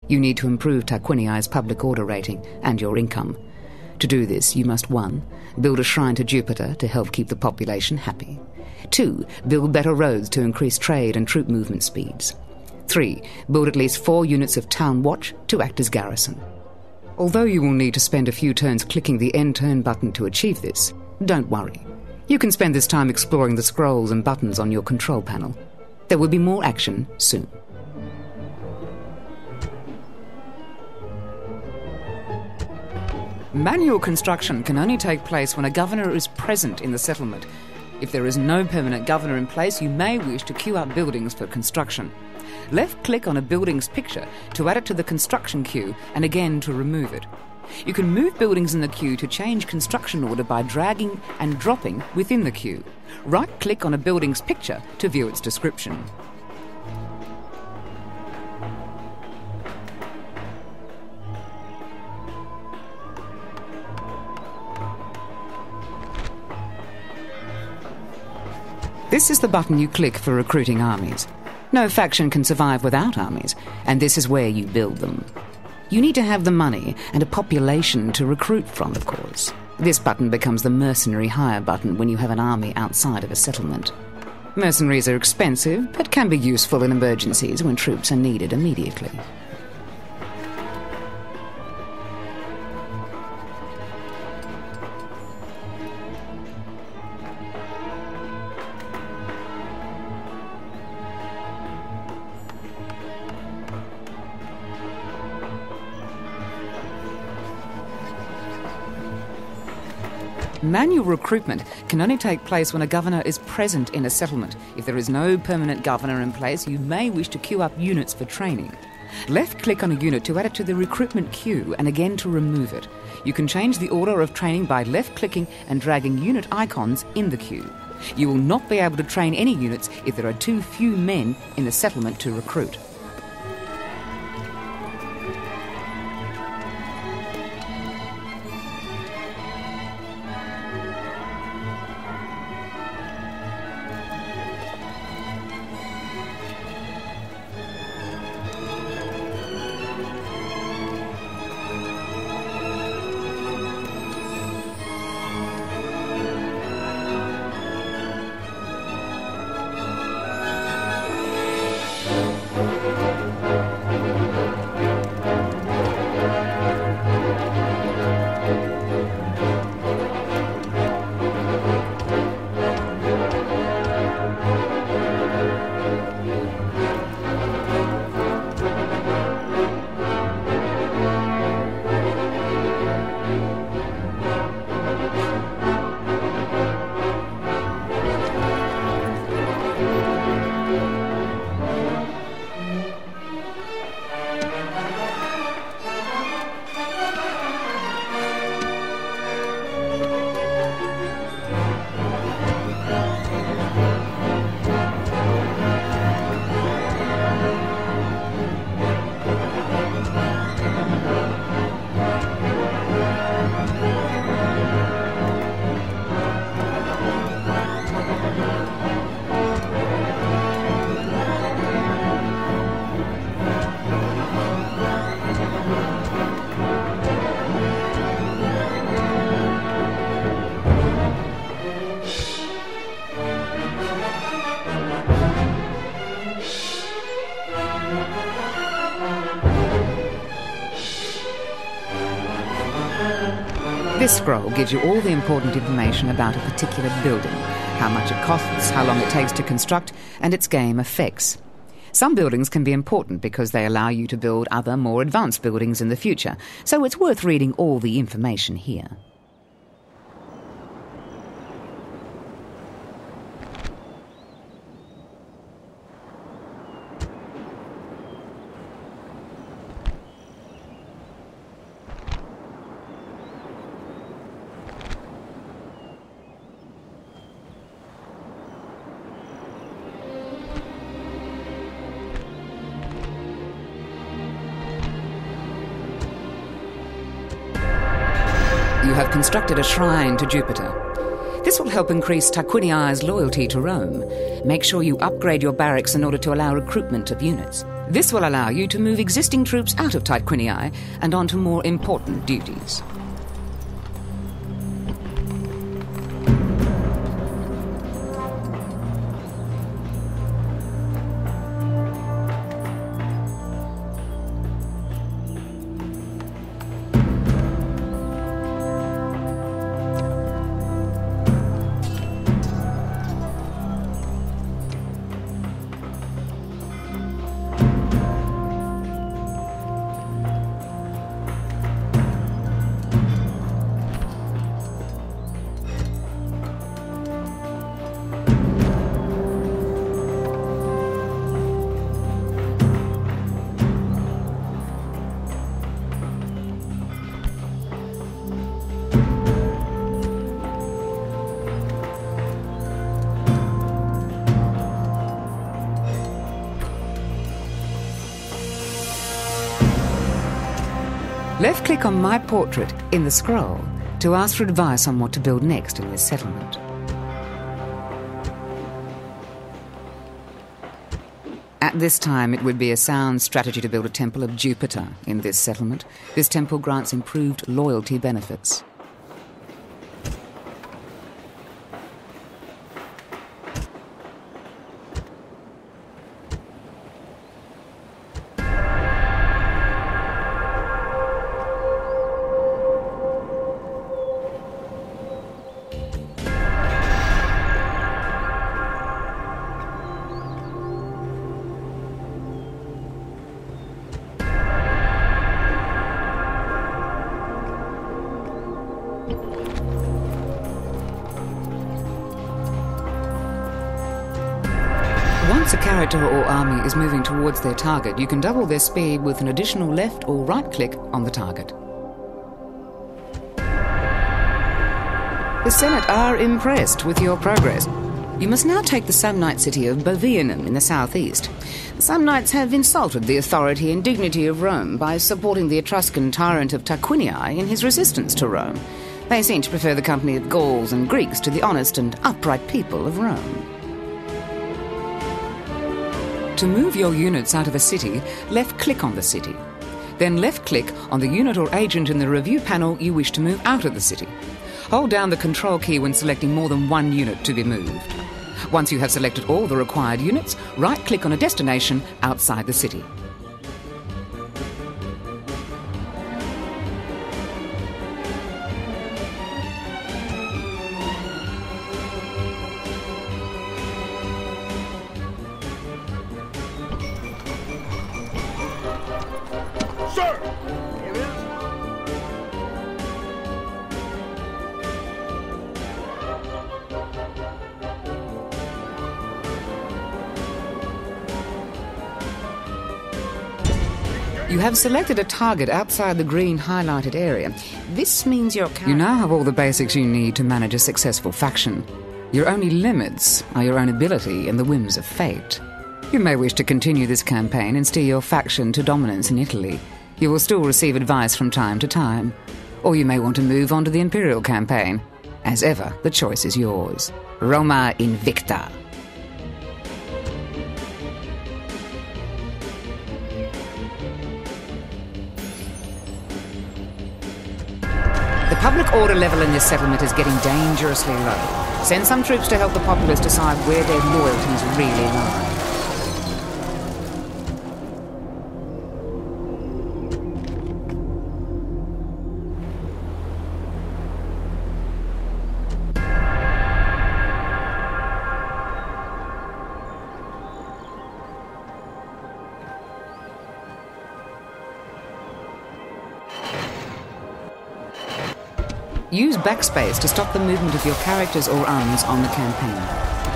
You need to improve Tarquiniai's public order rating and your income. To do this, you must 1. Build a shrine to Jupiter to help keep the population happy. 2. Build better roads to increase trade and troop movement speeds. 3. Build at least 4 units of town watch to act as garrison. Although you will need to spend a few turns clicking the end turn button to achieve this, don't worry. You can spend this time exploring the scrolls and buttons on your control panel. There will be more action soon. Manual construction can only take place when a governor is present in the settlement. If there is no permanent governor in place, you may wish to queue up buildings for construction. Left-click on a building's picture to add it to the construction queue and again to remove it. You can move buildings in the queue to change construction order by dragging and dropping within the queue. Right-click on a building's picture to view its description. This is the button you click for recruiting armies. No faction can survive without armies, and this is where you build them. You need to have the money and a population to recruit from, of course. This button becomes the mercenary hire button when you have an army outside of a settlement. Mercenaries are expensive, but can be useful in emergencies when troops are needed immediately. Manual recruitment can only take place when a governor is present in a settlement. If there is no permanent governor in place, you may wish to queue up units for training. Left-click on a unit to add it to the recruitment queue and again to remove it. You can change the order of training by left-clicking and dragging unit icons in the queue. You will not be able to train any units if there are too few men in the settlement to recruit. This scroll gives you all the important information about a particular building, how much it costs, how long it takes to construct, and its game effects. Some buildings can be important because they allow you to build other, more advanced buildings in the future, so it's worth reading all the information here. You have constructed a shrine to Jupiter. This will help increase Tarquiniai's loyalty to Rome. Make sure you upgrade your barracks in order to allow recruitment of units. This will allow you to move existing troops out of Tarquinii and onto more important duties. Left-click on my portrait in the scroll to ask for advice on what to build next in this settlement. At this time, it would be a sound strategy to build a temple of Jupiter in this settlement. This temple grants improved loyalty benefits. Once a character or army is moving towards their target, you can double their speed with an additional left or right click on the target. The Senate are impressed with your progress. You must now take the Samnite city of Bovianum in the southeast. The Samnites have insulted the authority and dignity of Rome by supporting the Etruscan tyrant of Tarquinii in his resistance to Rome. They seem to prefer the company of Gauls and Greeks to the honest and upright people of Rome. To move your units out of a city, left-click on the city. Then left-click on the unit or agent in the review panel you wish to move out of the city. Hold down the Control key when selecting more than one unit to be moved. Once you have selected all the required units, right-click on a destination outside the city. You have selected a target outside the green highlighted area. This means you now have all the basics you need to manage a successful faction. Your only limits are your own ability and the whims of fate. You may wish to continue this campaign and steer your faction to dominance in Italy. You will still receive advice from time to time. Or you may want to move on to the Imperial campaign. As ever, the choice is yours. Roma Invicta. The public order level in this settlement is getting dangerously low. Send some troops to help the populace decide where their loyalties really lie. Use backspace to stop the movement of your characters or armies on the campaign.